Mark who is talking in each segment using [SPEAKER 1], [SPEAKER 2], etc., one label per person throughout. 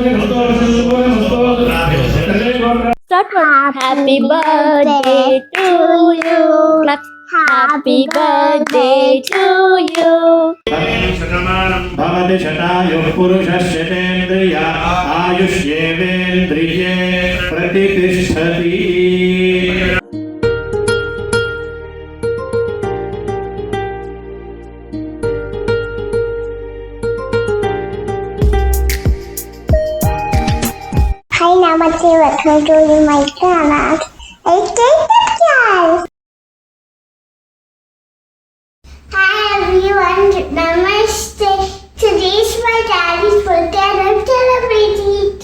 [SPEAKER 1] Start one. Happy birthday to you. Clap. Happy birthday to you.
[SPEAKER 2] भवति शतायुः पुरुषस्य आयुष्येवेन्द्रिये प्रतिष्ठति.
[SPEAKER 3] Hi Namaste, welcome to my channel. Hi everyone, Namaste. Today's my daddy's birthday and I'm celebrating it.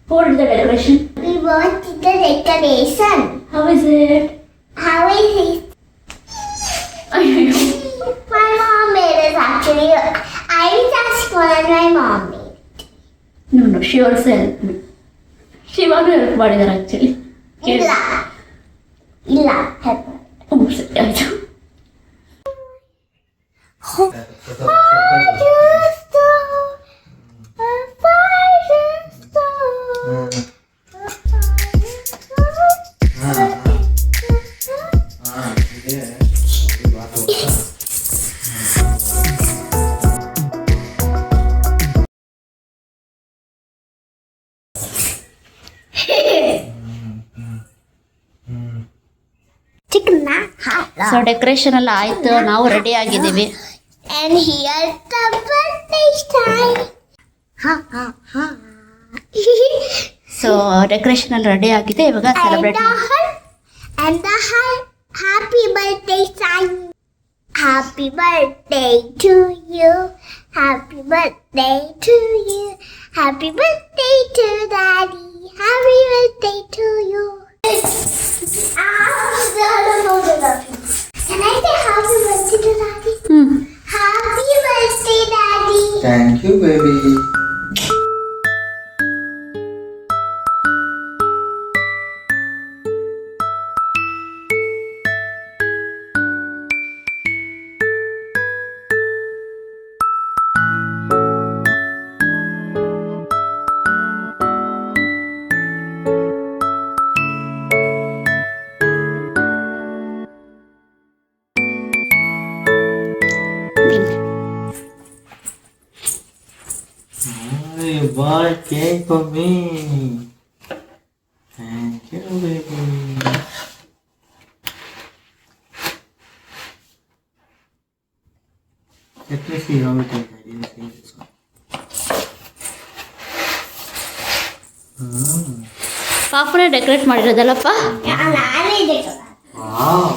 [SPEAKER 1] Who did the decoration?
[SPEAKER 3] We bought the decoration.
[SPEAKER 1] How is it?
[SPEAKER 3] How is it? My mom made it actually. I just wanted my mom made.
[SPEAKER 1] No, she also helped me. ಶಿವಾನು help ಮಾಡಿದ್ದಾರೆ actually.
[SPEAKER 3] ಇಲ್ಲ ಇಲ್ಲ help
[SPEAKER 1] ಸರಿ ಆಯಿತು. So decoration ಎಲ್ಲ ಆಯ್ತು, ನಾವು ready ಆಗಿದ್ದೀವಿ.
[SPEAKER 3] And here's the birthday time.
[SPEAKER 1] So decoration ಎಲ್ಲ ರೆಡಿ ಆಗಿದೆ, ಇವಾಗ celebrate
[SPEAKER 3] and the happy birthday sign. Happy birthday to you. Happy birthday to you. Happy birthday to daddy. Happy birthday to you. Can I say happy birthday to daddy? Happy birthday, daddy.
[SPEAKER 4] Thank you, baby. You bought cake for me. Thank you, baby. Let me see how it is. I didn't see this one.
[SPEAKER 1] ಪಾಪನೇ decorate ಮಾಡಿರೋದಲ್ಲಪ್ಪ.
[SPEAKER 4] Wow.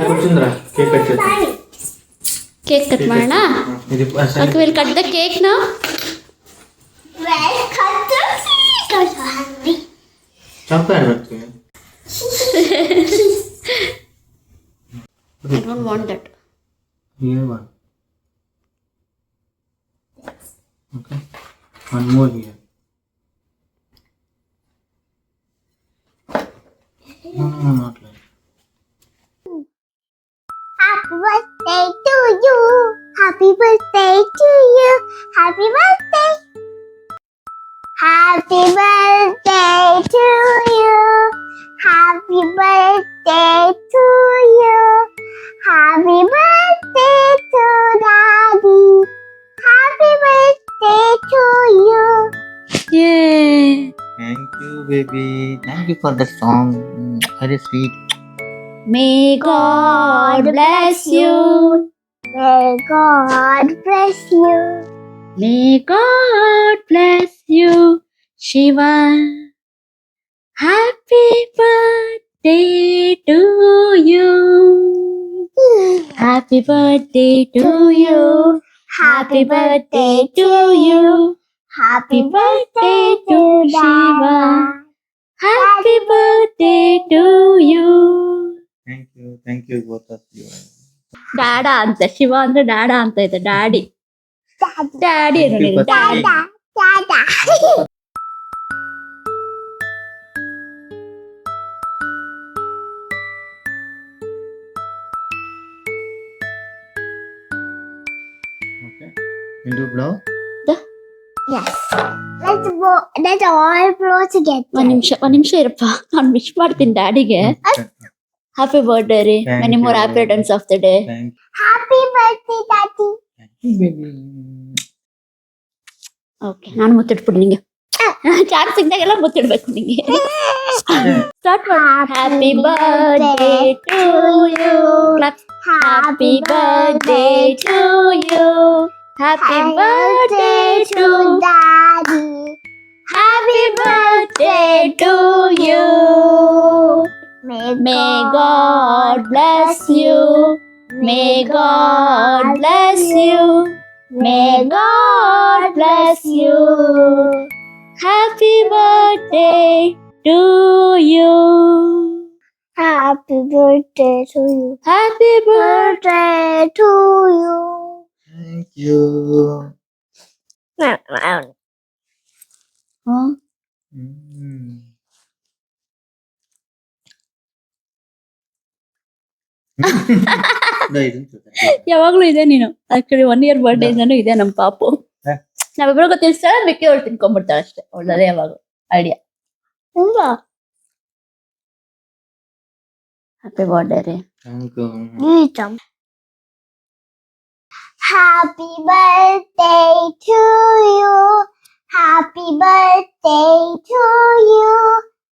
[SPEAKER 4] ಕೂರ್ಚುಂದ್ರ cake cut
[SPEAKER 1] cake cut ಮಾಡೋಣ. Okay, will cut the cake ನಾ.
[SPEAKER 3] Well, cut the cake. I'm so hungry.
[SPEAKER 4] Chocolate ಬರ್ತೀವಿ.
[SPEAKER 1] I don't want that.
[SPEAKER 4] Here one. Okay. One more here. No, not like.
[SPEAKER 3] Happy birthday to you. Happy birthday to you. Happy birthday. Happy birthday to you. Happy birthday to you. Happy birthday to daddy. Happy birthday to you.
[SPEAKER 1] Yay!
[SPEAKER 4] Thank you, baby. Thank you for the song. Very sweet.
[SPEAKER 1] May God bless you.
[SPEAKER 3] May God bless you.
[SPEAKER 1] May God bless you, Shiva. Happy birthday to you. Happy birthday to you. Happy birthday to you. Happy birthday to Shiva. Happy birthday to you.
[SPEAKER 4] Thank you, both of you.
[SPEAKER 1] ಡ್ಯಾಡಾ ಅಂತ, ಶಿವ ಅಂದ್ರೆ ಡ್ಯಾಡಾ ಅಂತ ಇದೆ. Daddy daddy daddy.
[SPEAKER 3] Dada.
[SPEAKER 4] Okay. You do blow.
[SPEAKER 3] Yes. Let's all blow together.
[SPEAKER 1] ಒಂದ್ ನಿಮಿಷ ಇರಪ್ಪ, ನಾನು wish ಮಾಡ್ತೀನಿ ಡ್ಯಾಡಿಗೆ. ಹ್ಯಾಪಿ ಬರ್ಡೇ ರೀ,
[SPEAKER 4] Thank
[SPEAKER 1] many more
[SPEAKER 4] you.
[SPEAKER 1] Happy returns of the day.
[SPEAKER 4] Thank
[SPEAKER 3] Happy birthday, Daddy.
[SPEAKER 4] you, baby.
[SPEAKER 1] Okay, ನಾನು ಮುತ್ತಿಟ್ಬಿಡು ನಿಂಗೆ. ಚಾರ್ಜ್ ಸಿಗ್ದಾಗೆಲ್ಲ ಮುತ್ತಿಡ್ಬೇಕು ನಿಂಗೆ. ಸ್ಟಾರ್ಟ್ ಮಾಡಿ. Happy birthday to you. Happy birthday to you. Happy birthday to
[SPEAKER 3] Daddy.
[SPEAKER 1] Happy birthday to you. May God bless you. May God bless you. May God bless you. Happy birthday to you.
[SPEAKER 3] Happy birthday to you.
[SPEAKER 1] Happy birthday.
[SPEAKER 3] Birthday to you.
[SPEAKER 4] Thank you.
[SPEAKER 1] Huh?
[SPEAKER 4] Mm. No, ಇದನ್ನು
[SPEAKER 1] ಯಾವಾಗ್ಲೂ ಇದೆ ನೀನು. Actually 1 year birthday ಇಂದನೂ ಇದೆ ನಮ್ಮ ಪಾಪು.
[SPEAKER 4] ಹ.
[SPEAKER 1] ನಾವಿಬ್ರಿಗೂ ತಿನ್ಸ್ತಾಳೆ, ಮಿಕ್ಕಿ ಅವ್ರು ತಿನ್ಕೊಂಡ್ಬಿಡ್ತಾಳೆ ಅಷ್ಟೇ. ಒಳ್ಳೇದೇ ಯಾವಾಗ ಐಡಿಯಾ. ಹ್ಯಾಪಿ ಬರ್ಡೇ ರೀ.
[SPEAKER 4] Thank you.
[SPEAKER 3] Happy birthday to you. Happy birthday to you.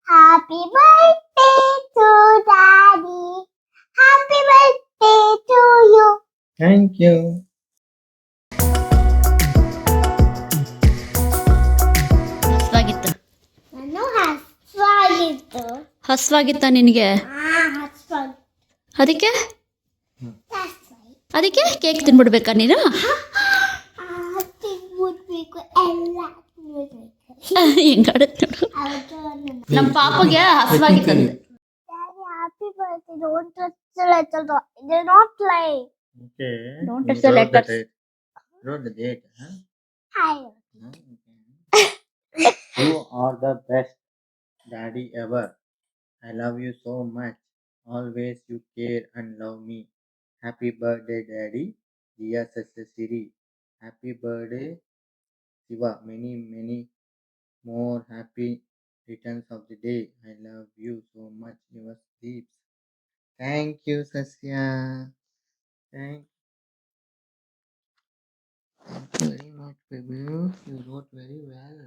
[SPEAKER 3] Happy birthday to Daddy. Happy birthday to you.
[SPEAKER 4] Thank you.
[SPEAKER 1] ಹಸ್ವಾಗಿತ್ತು.
[SPEAKER 3] ನಾನು ಹಸ್ವಾಗಿತ್ತು.
[SPEAKER 1] ಹಸ್ವಾಗಿತ್ತ ನಿನಗೆ?
[SPEAKER 3] ಹಸ್ವಾಗಿತ್ತು.
[SPEAKER 1] ಅದಕ್ಕೆ ಅದಕ್ಕೆ ಕೇಕ್ ತಿನ್ಬಿಡ್ಬೇಕಾ ನೀನು?
[SPEAKER 3] ತಿನ್ಬಿಡ್ಬೇಕು, ಎಲ್ಲ ತಿನ್ಬಿಡ್ಬೇಕು.
[SPEAKER 1] ಹೆಂಗಾಡುತ್ತೆ ನೋಡು. ನಮ್ಮ ಪಾಪಗೆ ಹಸ್ವಾಗಿತ್ತಂತೆ.
[SPEAKER 3] Happy birthday. Don't touch the letters. They're not playing.
[SPEAKER 4] Okay.
[SPEAKER 1] Don't
[SPEAKER 4] You
[SPEAKER 1] touch the
[SPEAKER 4] wrote
[SPEAKER 1] letters.
[SPEAKER 4] date. Wrote the date, huh?
[SPEAKER 3] Hi.
[SPEAKER 4] Okay. You are the best daddy ever. I love you so much. Always you care and love me. Happy birthday, Daddy. Dear Sister Siri. Happy birthday, Shiva. Many more happy returns of the day. I love you so much. Your sleeps. Thank you, Sasya. Thank you very much, baby. You wrote very well.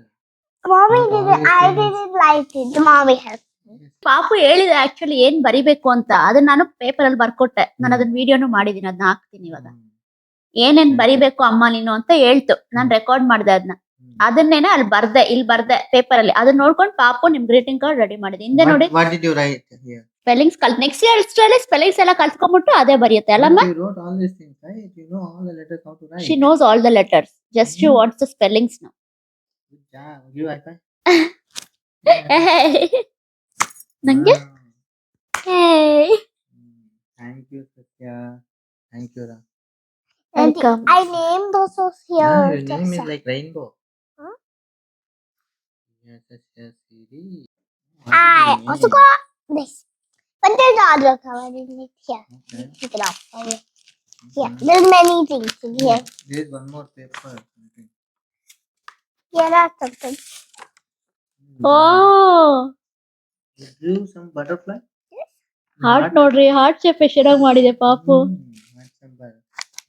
[SPEAKER 3] Mommy
[SPEAKER 4] Not
[SPEAKER 3] did it.
[SPEAKER 4] always
[SPEAKER 3] I
[SPEAKER 4] things.
[SPEAKER 3] didn't like it. Mommy helped.
[SPEAKER 4] Yes.
[SPEAKER 1] ಪಾಪು ಹೇಳಿದೆ actually ಏನ್ ಬರಿಬೇಕು ಅಂತ. ಅದನ್ನ ನಾನು paper ಅಲ್ಲಿ ಬರ್ಕೊಟ್ಟೆ. ನಾನು ಅದನ್ನ ವಿಡಿಯೋನು ಮಾಡಿದೀನಿ, ಅದನ್ನ ಹಾಕ್ತೀನಿ ಇವಾಗ. ಏನೇನ್ ಬರಿಬೇಕು ಅಮ್ಮ ನೀನು ಅಂತ ಹೇಳ್ತು. ನಾನ್ ರೆಕಾರ್ಡ್ ಮಾಡ್ದೆ ಅದನ್ನ. ಅದನ್ನೇನೆ ಅಲ್ಲಿ ಬರ್ದೆ, ಇಲ್ಲಿ ಬರ್ದೆ ಪೇಪರ್ ಅಲ್ಲಿ. ಅದನ್ನ ನೋಡ್ಕೊಂಡು ಪಾಪು ನಿಮ್ ಗ್ರೀಟಿಂಗ್ ಕಾರ್ಡ್ ರೆಡಿ ಮಾಡಿದೆ. ಹಿಂದೆ ನೋಡಿ
[SPEAKER 4] What did you write here?
[SPEAKER 1] Spellings next year ಅಷ್ಟರಲ್ಲಿ ಸ್ಪೆಲ್ಲಿಂಗ್ಸ್ ಎಲ್ಲ ಕಲ್ತ್ಕೊಂಡ್ಬಿಟ್ಟು ಅದೇ ಬರೆಯುತ್ತೆ ಅಲ್ಲಮ್ಮ.
[SPEAKER 4] You wrote all these things, right? You know all the letters how to write.
[SPEAKER 1] She knows all the letters. Just you what's the spellings now.
[SPEAKER 4] Good job. Give high five.
[SPEAKER 1] ನಂಗೆ
[SPEAKER 4] Thank you, Satya. Thank you, Ra.
[SPEAKER 1] Welcome.
[SPEAKER 3] I named those here.
[SPEAKER 4] Yeah, your name is like rainbow.
[SPEAKER 3] Huh?
[SPEAKER 4] Yes, Satya Siri.
[SPEAKER 3] I also got this. But there's other cover in it here.
[SPEAKER 4] Okay.
[SPEAKER 3] Pick it up. Okay. Yeah, there's many things in here.
[SPEAKER 4] There's one more paper. Okay.
[SPEAKER 3] Here are something.
[SPEAKER 1] Oh
[SPEAKER 4] You drew some butterfly?
[SPEAKER 1] Heart ನೋಡ್ರಿ, heart shape ಎಷ್ಟು ಚೆನ್ನಾಗಿ ಮಾಡಿದೆ ಪಾಪು.
[SPEAKER 4] That's some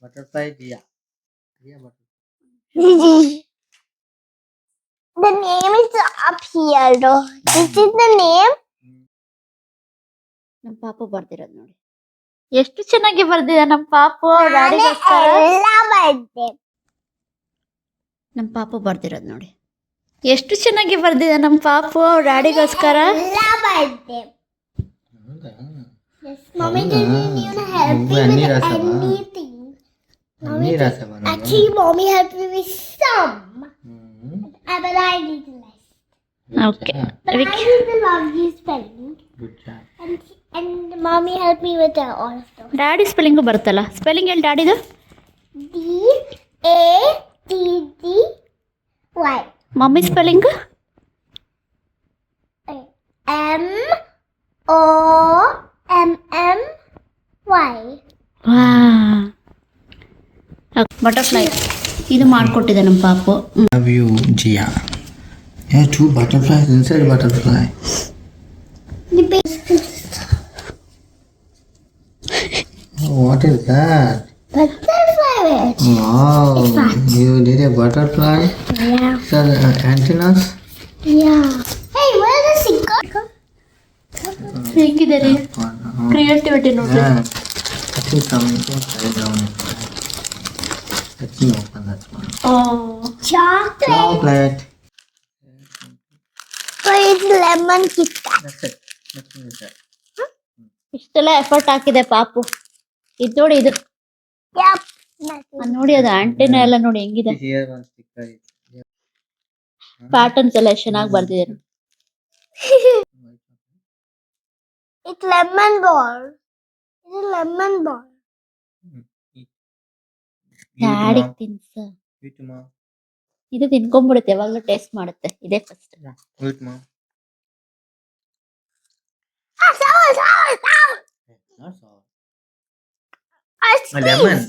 [SPEAKER 4] butterfly Dia. Dia butterfly.
[SPEAKER 3] The name is up here though. This is the name.
[SPEAKER 1] ನಮ್ ಪಾಪು ಬರ್ದಿರೋದು ನೋಡಿ, ಎಷ್ಟು ಚೆನ್ನಾಗಿ ಬರ್ದಿದೆ ನಮ್ ಪಾಪು. ಡ್ಯಾಡಿಗೋಸ್ಕರ
[SPEAKER 3] ಎಲ್ಲ birthday.
[SPEAKER 1] ನಮ್ ಪಾಪು ಬರ್ದಿರೋದು ನೋಡಿ, ಎಷ್ಟು ಚೆನ್ನಾಗಿ ಬರ್ದಿದೆ ನಮ್ ಪಾಪು ಡ್ಯಾಡಿಗೋಸ್ಕರ.
[SPEAKER 3] ಎಲ್ಲ birthday.
[SPEAKER 4] ಹೌದಾ?
[SPEAKER 3] Yes, mommy
[SPEAKER 4] ಹೌದಾ?
[SPEAKER 3] didn't even help me
[SPEAKER 4] ಹಣ್ಣಿ
[SPEAKER 3] with
[SPEAKER 4] ರಸವಾ?
[SPEAKER 3] anything.
[SPEAKER 4] ಹಣ್ಣಿ ರಸವಾ?
[SPEAKER 3] Actually, mommy helped me with some. But I did less.
[SPEAKER 1] Okay,
[SPEAKER 3] But I did love you spelling.
[SPEAKER 4] Good job.
[SPEAKER 3] And mommy helped me with all of them.
[SPEAKER 1] Daddy spelling ಬರುತ್ತಲ್ಲ. Spelling ಹೇಳಿ ಡ್ಯಾಡಿದು.
[SPEAKER 3] DADDY.
[SPEAKER 1] Mummy spelling
[SPEAKER 3] MOMMY.
[SPEAKER 1] Butterfly. ಇದು ಮಾಡ್ಕೊಟ್ಟಿದೆ ನಮ್ಮ ಪಾಪು.
[SPEAKER 4] Love you, Jia. Yeah, 2 butterflies inside butterfly. Oh, what is that?
[SPEAKER 3] Butterfly.
[SPEAKER 4] Wow, you did a butterfly?
[SPEAKER 3] Yeah.
[SPEAKER 4] Sir, antennas?
[SPEAKER 3] Yeah. Hey, where is it go?
[SPEAKER 1] ಹೆಂಗಿದೆ ರೀ creativity ನೋಡ್ರಿ.
[SPEAKER 4] Yeah. I think something fell down. Let me open that one.
[SPEAKER 3] Chocolate.
[SPEAKER 4] Chocolate.
[SPEAKER 3] Oh, it's lemon Kit Kat.
[SPEAKER 4] That's it. Nothing is that.
[SPEAKER 1] ಇಷ್ಟೆಲ್ಲ effort ಹಾಕಿದೆ ಪಾಪು. ಇದು ನೋಡಿ, ಇದು
[SPEAKER 3] Yep. Nothing.
[SPEAKER 1] ಅದ್ ನೋಡಿ, ಅದು ಆಂಟಿನ ಎಲ್ಲ ನೋಡಿ ಹೆಂಗಿದೆ.
[SPEAKER 4] Here one sticker is. Yeah.
[SPEAKER 1] Patterns ಎಲ್ಲ ಎಷ್ಟು ಚೆನ್ನಾಗಿ ಬರ್ದಿದೆ.
[SPEAKER 3] It's lemon ball. It's a lemon ball.
[SPEAKER 1] Daddy ತಿನ್ಸ.
[SPEAKER 4] Eat, mom.
[SPEAKER 1] ಇದು ತಿನ್ಕೊಂಡ್ಬಿಡುತ್ತೆ, ಯಾವಾಗ್ಲೂ ಟೇಸ್ಟ್ ಮಾಡುತ್ತೆ. ಇದೇ first.
[SPEAKER 4] Eat, mom.
[SPEAKER 3] Sour.
[SPEAKER 4] Not sour.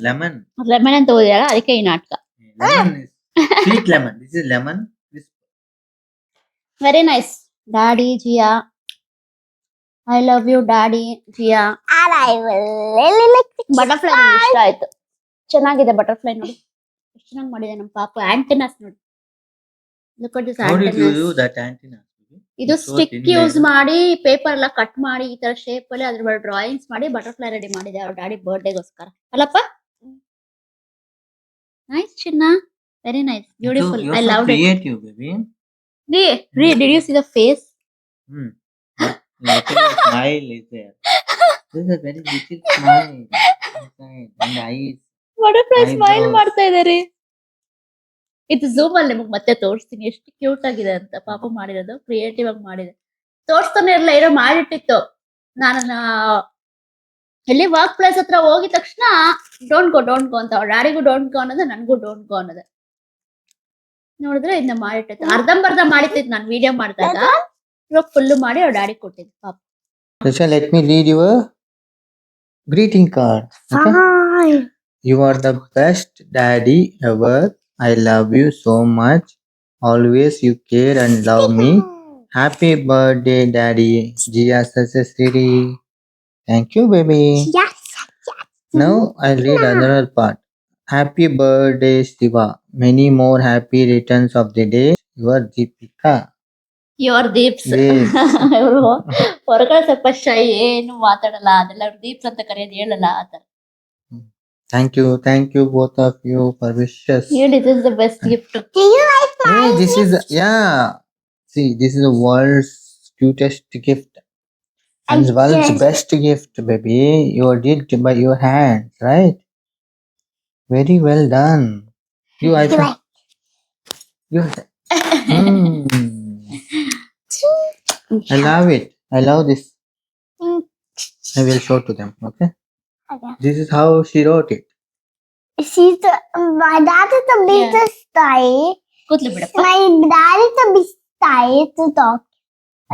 [SPEAKER 4] Lemon.
[SPEAKER 1] Lemon ಅಂತ ಓದಿಯಾಗ ಅದಕ್ಕೆ ಈ ನಾಟಕ.
[SPEAKER 4] Lemon is sweet lemon. This is lemon. This.
[SPEAKER 1] Very nice. Daddy ಜಿಯಾ, ಐ ಲವ್ ಯು ಡ್ಯಾಡಿ ಜಿಯಾ.
[SPEAKER 3] And I really like the
[SPEAKER 1] butterfly ಇಷ್ಟ ಆಯ್ತು. ಚೆನ್ನಾಗಿದೆ ಬಟರ್ಫ್ಲೈ ನೋಡಿ, ಎಷ್ಟು ಚೆನ್ನಾಗಿ ಮಾಡಿದೆ ನಮ್ಮ ಪಾಪ. ಆಂಟೆನಾಸ್ ನೋಡಿ. Look at this
[SPEAKER 4] How did you
[SPEAKER 1] antennas.
[SPEAKER 4] do that antenna?
[SPEAKER 1] ಇದು
[SPEAKER 4] It's so
[SPEAKER 1] stick
[SPEAKER 4] thin
[SPEAKER 1] use
[SPEAKER 4] layer.
[SPEAKER 1] ಮಾಡಿ ಪೇಪರ್ ಎಲ್ಲ ಕಟ್ ಮಾಡಿ ಈ ತರ ಶೇಪ್ ಅಲ್ಲಿ ಅದ್ರ ಮೇಲೆ ಡ್ರಾಯಿಂಗ್ಸ್ ಮಾಡಿ ಬಟರ್ಫ್ಲೈ ರೆಡಿ ಮಾಡಿದೆ ಅವ್ರ ಡ್ಯಾಡಿ ಬರ್ಡೇಗೋಸ್ಕರ ಅಲ್ಲಪ್ಪ. ನೈಸ್ ಚಿನ್ನ, very nice, beautiful.
[SPEAKER 4] You're
[SPEAKER 1] I
[SPEAKER 4] so
[SPEAKER 1] love it.
[SPEAKER 4] creative, baby.
[SPEAKER 1] Did you see the face?
[SPEAKER 4] Hmm. Little smile is there. There's a very little smile inside and eyes.
[SPEAKER 1] Butterfly smile
[SPEAKER 4] Eyebrows.
[SPEAKER 1] ಮಾಡ್ತಾ ಇದಾರೆ. ಇದು zoom ಅಲ್ಲಿ ನಿಮಗೆ ಮತ್ತೆ ತೋರಿಸ್ತೀನಿ ಎಷ್ಟು cute ಆಗಿದೆ ಅಂತ. ಪಾಪ ಮಾಡಿರೋದು ಕ್ರಿಯೇಟಿವ್ ಆಗಿ ಮಾಡಿದೆ. ತೋರಿಸ್ತಾನೆ ಇರಲ್ಲ, ಏನೋ ಮಾಡಿಟ್ಟಿತ್ತು. ನಾನು ಎಲ್ಲಿ ವರ್ಕ್ ಪ್ಲೇಸ್ ಹತ್ರ ಹೋಗಿದ ತಕ್ಷಣ ಡೋಂಟ್ ಗೋ ಅಂತ ಅವ್ರ ಡ್ಯಾಡಿಗೂ ಡೋಂಟ್ ಗೋ ಅನ್ನೋದು, ನನಗೂ ಡೋಂಟ್ ಗೋ ಅನ್ನೋದು. ನೋಡಿದ್ರೆ ಇದನ್ನ ಮಾಡಿಟ್ಟಿತ್ತು. ಅರ್ಧಂಬರ್ಧ ಮಾಡಿಟ್ಟಿತ್ತು ನಾನು ವಿಡಿಯೋ ಮಾಡಿದಾಗ. ಇವಾಗ ಫುಲ್ಲು ಮಾಡಿ ಅವ್ರ ಡ್ಯಾಡಿ ಕೊಟ್ಟಿದ್ದು ಪಾಪ.
[SPEAKER 4] Risha, let me read your greeting card. Okay?
[SPEAKER 3] fine.
[SPEAKER 4] You are the best daddy ever. I love you so much. Always you care and love me. Happy birthday, Daddy. Jia Sasasiri. Thank you, baby.
[SPEAKER 3] Yes.
[SPEAKER 4] Now I'll read another part. Happy birthday, Shiva. Many more happy returns of the day. Your Deepika.
[SPEAKER 1] Your Deep's.
[SPEAKER 4] Yes.
[SPEAKER 1] ಇವರು ಹೊರಗಡೆ ಸ್ವಲ್ಪ ಶೈ, ಏನು ಮಾತಾಡಲ್ಲ, ಅದೆಲ್ಲ ಅವ್ರು ದೀಪ್ಸ್ ಅಂತ ಕರೆಯೋದು ಹೇಳಲ್ಲ ಆತರ.
[SPEAKER 4] Thank you, both of you for wishes.
[SPEAKER 1] ಹೇಳಿ, this is the best gift.
[SPEAKER 3] Do you like my
[SPEAKER 4] Hey, this is yeah. See, this is the world's cutest gift and
[SPEAKER 3] And
[SPEAKER 4] world's
[SPEAKER 3] yes.
[SPEAKER 4] best gift, baby. You did by your hands, right? Very well done. You, I
[SPEAKER 3] You like?
[SPEAKER 4] you. I love it. I love this.
[SPEAKER 3] Mm.
[SPEAKER 4] I will show to them. Okay.
[SPEAKER 3] Okay.
[SPEAKER 4] This is how she wrote it.
[SPEAKER 3] My dad is the biggest guy.
[SPEAKER 1] ಕೂತ್ಲಿ ಬಿಡಪ್ಪ.
[SPEAKER 3] My dad is the biggest guy to talk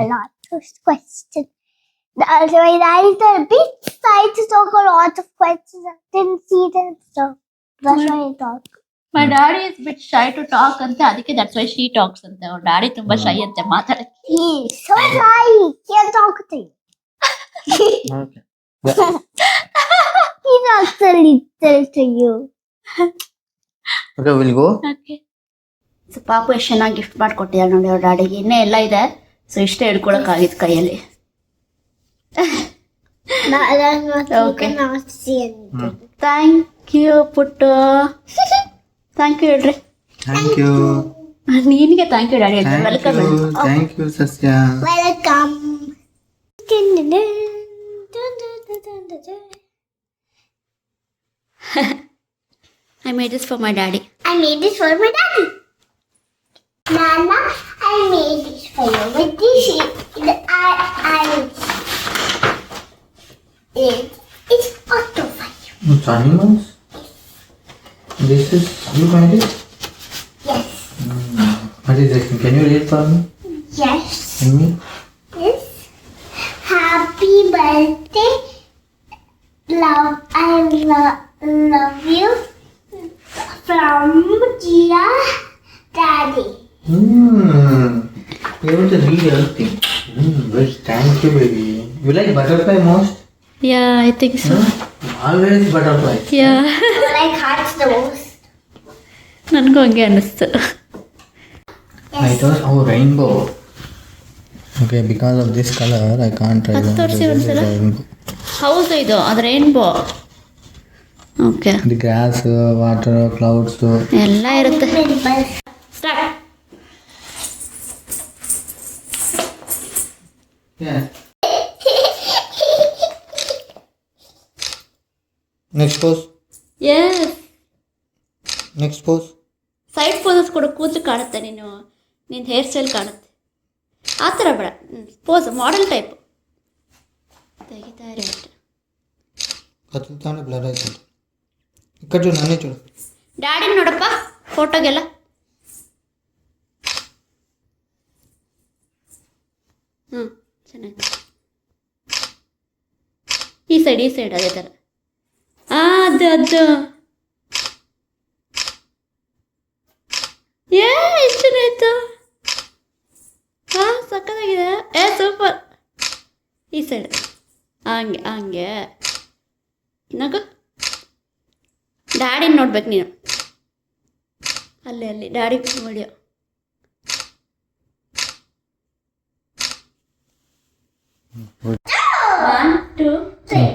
[SPEAKER 3] a lot of questions. So my dad is the big guy to talk a lot of questions. I didn't see them, so that's why I talk.
[SPEAKER 1] My daddy is bit shy to talk ಅಂತ, ಅದಕ್ಕೆ that's why she tax ಅಂತ. ಅವ್ರ daddy ತುಂಬಾ ಶೈ ಅಂತೆ ಮಾತಾಡಕ್ಕೆ.
[SPEAKER 3] He's so shy. He can't talk to you.
[SPEAKER 4] Okay.
[SPEAKER 3] He talks a little to you.
[SPEAKER 4] Okay, we'll go.
[SPEAKER 1] Okay. So ಪಾಪು ಎಷ್ಟು ಚೆನ್ನಾಗಿ ಗಿಫ್ಟ್ ಮಾಡಿಕೊಟ್ಟಿದ್ದಾರೆ ನೋಡಿ ಅವ್ರ ಡ್ಯಾಡಿಗೆ. ಇನ್ನೇ ಎಲ್ಲ ಇದೆ, ಸೊ ಇಷ್ಟೇ ಹಿಡ್ಕೊಳಕ್ಕಾಗಿತ್ತು ಕೈಯಲ್ಲಿ.
[SPEAKER 3] That's not you
[SPEAKER 1] Okay.
[SPEAKER 3] cannot see anything.
[SPEAKER 1] Thank you ಪುಟ್ಟು. ಥ್ಯಾಂಕ್ ಯು ಹೇಳ್ರಿ.
[SPEAKER 4] Thank you.
[SPEAKER 1] ನಿನಗೆ ಥ್ಯಾಂಕ್ ಯು ಡ್ಯಾಡಿ ಹೇಳ್ರಿ. Welcome.
[SPEAKER 4] Thank you, Sasya.
[SPEAKER 3] Welcome.
[SPEAKER 1] I made this for my daddy.
[SPEAKER 3] I made this for my daddy. Nana, I made this for you. But this is it's auto for you.
[SPEAKER 4] It's animals. This is you made it.
[SPEAKER 3] Yes.
[SPEAKER 4] What is this? Can you read for me?
[SPEAKER 3] Yes.
[SPEAKER 4] And me?
[SPEAKER 3] Yes. Happy birthday. Love, I love you. from dear Daddy.
[SPEAKER 4] You want to read everything. Well, thank you, baby. You like butterfly most?
[SPEAKER 1] Yeah, I think so.
[SPEAKER 4] Always butterfly.
[SPEAKER 1] Yeah.
[SPEAKER 3] I like hearts the most.
[SPEAKER 1] ನನಗೂ ಹಂಗೆ ಅನ್ನಿಸ್ತು.
[SPEAKER 4] I thought, oh, rainbow. Okay, because of this color, I can't try
[SPEAKER 1] ಅದು ತೋರಿಸಿ ಒಂದ್ಸಲ.
[SPEAKER 4] rainbow.
[SPEAKER 1] ಹೌದು ಇದು ಅದು rainbow. Okay,
[SPEAKER 4] The grass, water, clouds.
[SPEAKER 1] ಎಲ್ಲ ಇರುತ್ತೆ.
[SPEAKER 3] Pimples.
[SPEAKER 1] Start.
[SPEAKER 4] Yeah. Next pose.
[SPEAKER 1] Yes,
[SPEAKER 4] Next pose.
[SPEAKER 1] Side poses ಕೊಡು, ಕೂದಲು ಕಾಣುತ್ತೆ, ನಿನ್ನ ಹೇರ್ ಸ್ಟೈಲ್ ಕಾಣುತ್ತೆ. ಆ ಥರ ಬೇಡ, ಪೋಸ್ ಮಾಡೆಲ್ ಟೈಪ್ ತೆಗಿತಾ ಇರಿ.
[SPEAKER 4] ಕತ್ತಲು ಬ್ಲರ್ ಆಯ್ತು. ಈ ಕಡೆ చూడు, ನಾನೇ చూడు.
[SPEAKER 1] ಡ್ಯಾಡಿ ನೋಡಪ್ಪ ಫೋಟೋಗೆಲ್ಲ. ಚೆನ್ನಾಗಿ. ಈ ಸೈಡ್ ಅದೇ ಥರ. ಅದು ಎಷ್ಟು ಚೆನ್ನಾಯ್ತು. ಸಕ್ಕತ್ತಾಗಿದೆ. ಸೂಪರ್. ಈ ಸೈಡ್ ಹಂಗೆ ನಗು. ಡ್ಯಾಡಿನ ನೋಡ್ಬೇಕು ನೀನು. ಅಲ್ಲಿ ಡ್ಯಾಡಿ ವಿಡಿಯೋ. 1 2 3.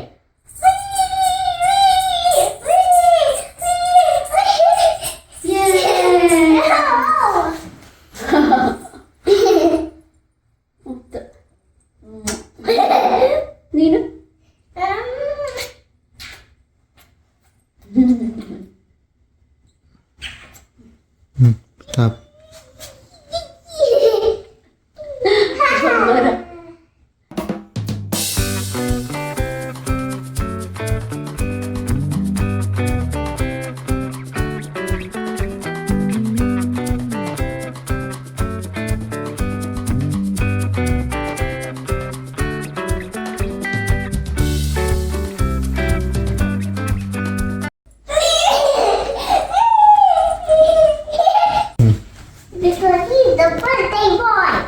[SPEAKER 1] ನೀನು
[SPEAKER 4] Stop.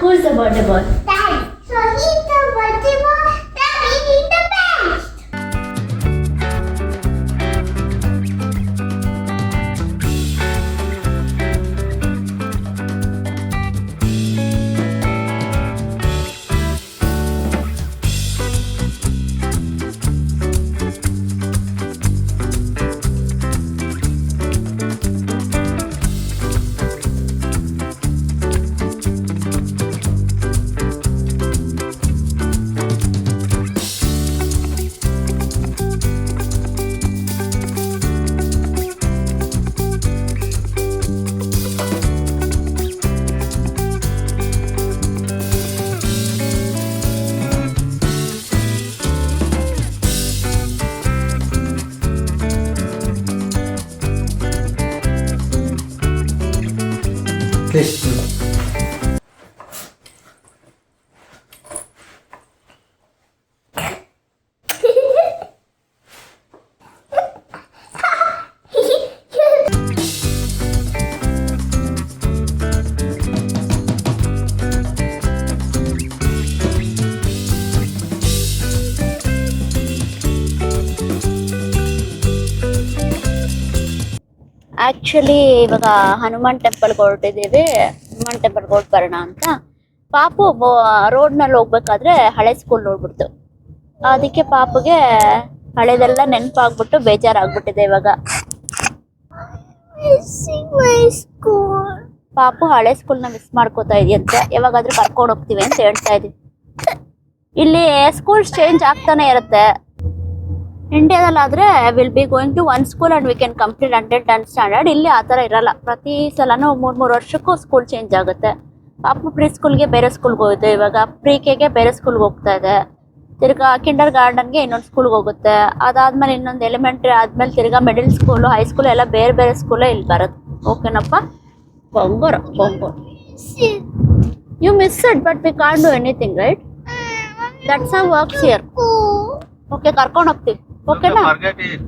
[SPEAKER 1] Who's the birthday boy?
[SPEAKER 3] Dad, so he's the birthday boy. That means he's the best.
[SPEAKER 4] Please.
[SPEAKER 1] Actually ಇವಾಗ ಹನುಮಾನ್ ಟೆಂಪಲ್ಗೆ ಹೊರಟಿದ್ದೀವಿ. ಹನುಮಾನ್ ಟೆಂಪಲ್ಗೆ ಹೊರಟು ಬರೋಣ ಅಂತ. ಪಾಪು ರೋಡ್ನಲ್ಲಿ ಹೋಗ್ಬೇಕಾದ್ರೆ ಹಳೆ ಸ್ಕೂಲ್ ನೋಡ್ಬಿಡ್ತು. ಅದಕ್ಕೆ ಪಾಪುಗೆ ಹಳೆದೆಲ್ಲ ನೆನಪಾಗ್ಬಿಟ್ಟು ಬೇಜಾರಾಗ್ಬಿಟ್ಟಿದೆ ಇವಾಗ.
[SPEAKER 3] Missing my school.
[SPEAKER 1] ಪಾಪು ಹಳೆ ಸ್ಕೂಲ್ನ ಮಿಸ್ ಮಾಡ್ಕೋತಾ ಇದೆಯಂತೆ. ಯಾವಾಗಾದ್ರೂ ಕರ್ಕೊಂಡು ಹೋಗ್ತೀವಿ ಅಂತ ಹೇಳ್ತಾ ಇದೀವಿ. ಇಲ್ಲಿ ಸ್ಕೂಲ್ಸ್ ಚೇಂಜ್ ಆಗ್ತಾನೆ ಇರುತ್ತೆ. ಇಂಡಿಯಾದಲ್ಲಾದ್ರೆ will be going to one school and we can complete until 10th standard. ಇಲ್ಲಿ ಆ ಥರ ಇರಲ್ಲ. ಪ್ರತಿ ಸಲನೂ 3 ವರ್ಷಕ್ಕೂ ಸ್ಕೂಲ್ ಚೇಂಜ್ ಆಗುತ್ತೆ. ಪಾಪು ಪ್ರೀ ಸ್ಕೂಲ್ಗೆ ಬೇರೆ ಸ್ಕೂಲ್ಗೆ ಹೋಗುತ್ತೆ. ಇವಾಗ ಪ್ರೀ ಕೆಗೆ ಬೇರೆ ಸ್ಕೂಲ್ಗೆ ಹೋಗ್ತಾ ಇದೆ. ತಿರ್ಗಾ ಕಿಂಡರ್ ಗಾರ್ಡನ್ಗೆ ಇನ್ನೊಂದು ಸ್ಕೂಲ್ಗೆ ಹೋಗುತ್ತೆ. ಅದಾದ್ಮೇಲೆ ಇನ್ನೊಂದು ಎಲಿಮೆಂಟ್ರಿ ಆದ್ಮೇಲೆ ತಿರ್ಗಾ ಮಿಡಲ್ ಸ್ಕೂಲು, ಹೈಸ್ಕೂಲ್ ಎಲ್ಲ ಬೇರೆ ಬೇರೆ ಸ್ಕೂಲೇ ಇಲ್ಲಿ ಬರುತ್ತೆ. ಓಕೆನಪ್ಪ? ಬೊಂಗೋರ. You miss it but we can't do anything, right? That's how works here. Okay, ಕರ್ಕೊಂಡು ಹೋಗ್ತೀವಿ. ಓಕೆನಾ?
[SPEAKER 4] Forget it.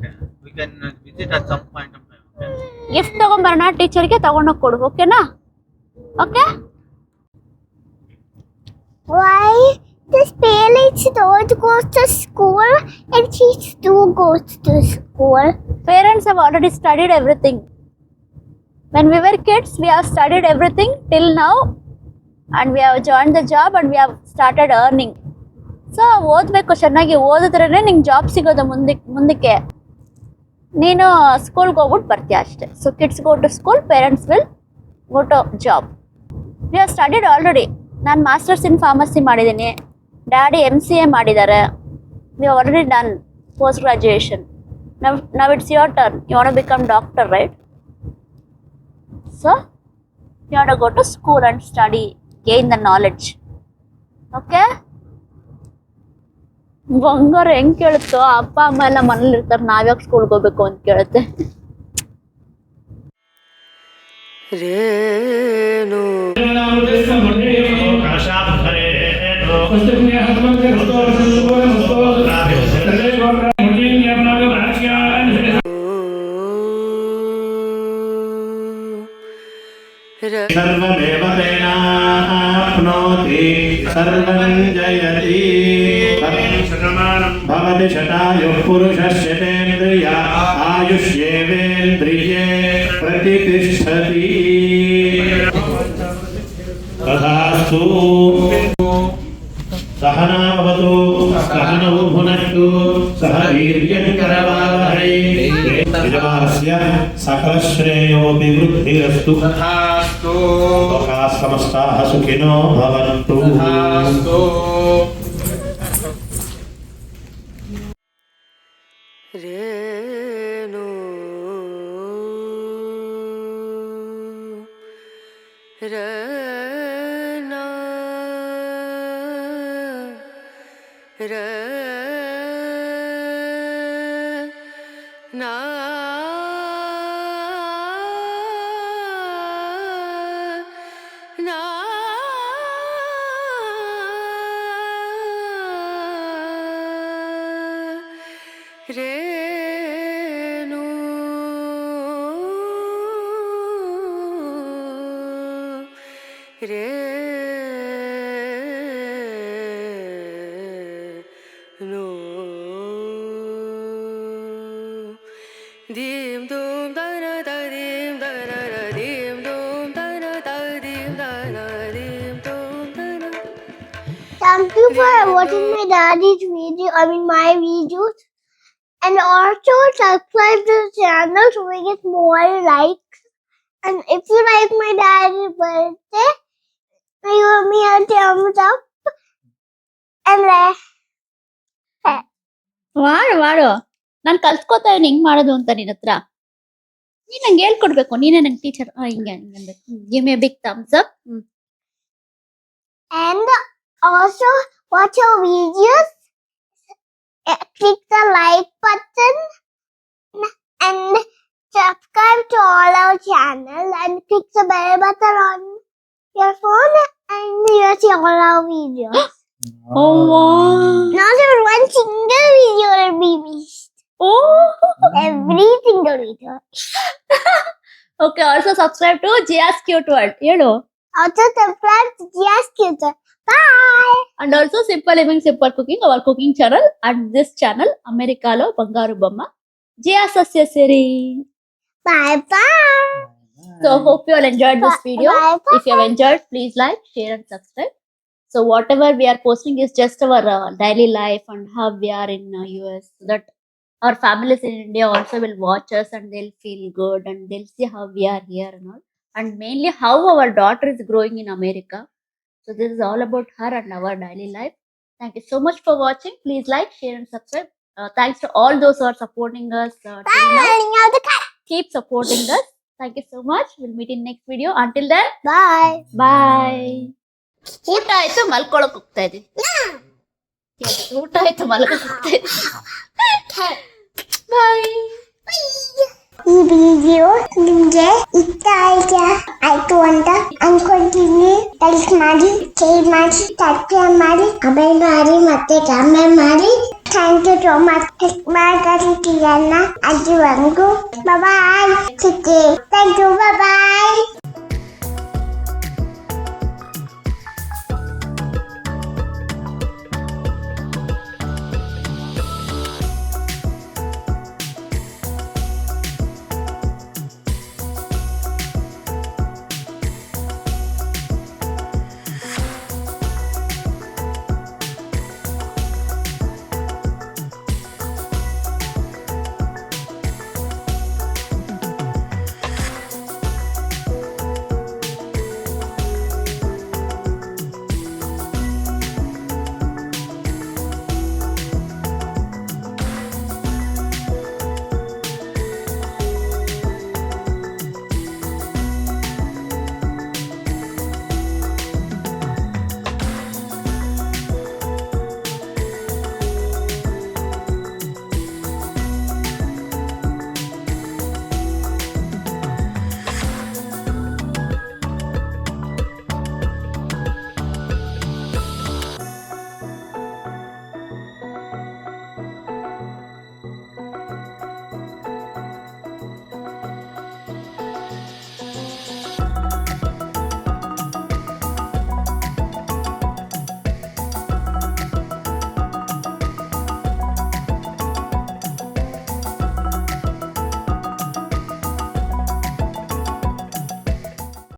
[SPEAKER 4] We can visit at some point of time. Okay?
[SPEAKER 1] Gift ತಗೊಂಬರೋಣ, ಟೀಚರ್ಗೆ ತಗೊಂಡೋಗಿ ಕೊಡು, ಓಕೆನಾ? Okay.
[SPEAKER 3] Why does Felix don't go to school and she too goes to school?
[SPEAKER 1] Parents have already studied everything. When we were kids, we have studied everything till now, and we have joined the job and we have started earning. So ಓದಬೇಕು, ಚೆನ್ನಾಗಿ ಓದಿದ್ರೇ ನಿಂಗೆ job ಸಿಗೋದು ಮುಂದಕ್ಕೆ. ನೀನು ಸ್ಕೂಲ್ಗೆ ಹೋಗ್ಬಿಟ್ಟು ಬರ್ತೀಯ ಅಷ್ಟೇ. So kids go to school, parents will go to job. We have studied already. ನಾನು ಮಾಸ್ಟರ್ಸ್ ಇನ್ ಫಾರ್ಮಸಿ ಮಾಡಿದ್ದೀನಿ, ಡ್ಯಾಡಿ MCA ಮಾಡಿದ್ದಾರೆ. We have already done post graduation. Now it's your turn. You want to become doctor, right? So you have to go to school and study, gain the knowledge. Okay? ಬಂಗಾರ ಹೆಂಗ್ ಕೇಳುತ್ತೋ, ಅಪ್ಪ ಅಮ್ಮ ಎಲ್ಲ ಮನೇಲಿ ಇರ್ತಾರೆ, ನಾವ್ಯಾಕೆ ಸ್ಕೂಲ್ಗೆ ಹೋಗ್ಬೇಕು ಅಂತ ಕೇಳುತ್ತೆ.
[SPEAKER 2] सर्वमेव तेनाप्नोति सर्वं जयति भवति शतायुः पुरुषस्य तेन्द्रिय आयुष्येवेन्द्रिये प्रतितिष्ठति तथास्तु सहना भवतु सहनौ भुनक्तु सह वीर्यङ्करवावहै यजमानस्य सकलश्रेयोऽपि वृद्धिरस्तु तथास्तु लोकाः समस्ताः सुखिनो भवन्तु तथास्तु
[SPEAKER 5] रेणु रना रना ना रेणु रेणु दीम दूम दना दा दीम दना दा दीम दूम दना दा दीम दना दीम दूम दना.
[SPEAKER 3] Thank you for watching my daddy's video, my videos. And also subscribe to the channel so we get more likes. And if you like my daddy's birthday, give me a thumbs up. And
[SPEAKER 1] ಮಾಡು, ನಾನು ಕಲ್ತ್ಕೋತಾ ಇದ್ದೀನಿ ಹಿಂಗ್ ಮಾಡೋದು ಅಂತ ನಿನ್ನ ಹತ್ರ. ನೀನ್ ನಂಗೆ ಹೇಳ್ಕೊಡ್ಬೇಕು, ನೀನೇ ನಂಗೆ ಟೀಚರ್. ಹಿಂಗೆ give me big thumbs up.
[SPEAKER 3] and also watch our videos. Click the like button and subscribe to all our channel and click the bell button on your phone and you'll see all our videos.
[SPEAKER 1] Oh wow.
[SPEAKER 3] Not even one single video will be missed.
[SPEAKER 1] Oh.
[SPEAKER 3] Every single video.
[SPEAKER 1] Okay, also subscribe to Jia's Cute World. ಹೇಳು.
[SPEAKER 3] Also subscribe to Jia's Cute World. Bye.
[SPEAKER 1] And also Simple Living, Simple Cooking, our cooking channel, and this channel, Americalo Bangaru Bomma, Jia Sasya Siri.
[SPEAKER 3] Bye bye.
[SPEAKER 1] So hope you all enjoyed this video.
[SPEAKER 3] Bye bye.
[SPEAKER 1] If you have enjoyed, please like, share and subscribe. So whatever we are posting is just our daily life and how we are in US, so that our families in India also will watch us and they'll feel good and they'll see how we are here and all. And mainly how our daughter is growing in America. So this is all about her and our daily life. Thank you so much for watching. Please like, share and subscribe. Thanks to all those who are supporting us. Till now. Keep supporting us. Thank you so much. We'll meet in next video. Until then,
[SPEAKER 3] Bye.
[SPEAKER 1] bye. ಊಟ ಆಯ್ತು, ಮಲ್ಕೊಳಕ್ ಹೋಗ್ತಾ ಇದೀನಿ. ಊಟ ಆಯ್ತು, ಮಲ್ಕೊಳಕ್ ಹೋಗ್ತಾ ಇದೀನಿ. ಬಾಯ್.
[SPEAKER 3] ಈ video ನಿಮ್ಗೆ ಇಷ್ಟ ಆಯ್ತು ಅಂತ ಅನ್ಕೊಂತೀನಿ. ಲೈಕ್ ಮಾಡಿ, ಶೇರ್ ಮಾಡಿ, ಸಬ್ಸ್ಕ್ರೈಬ್ ಮಾಡಿ, ಕಮೆಂಟ್ ಮಾಡಿ, ಮತ್ತೆ ಕಮೆಂಟ್ ಮಾಡಿ. Thank you so much. Margaritiana. Adiwangu. Bye-bye. Thank you. Bye-bye.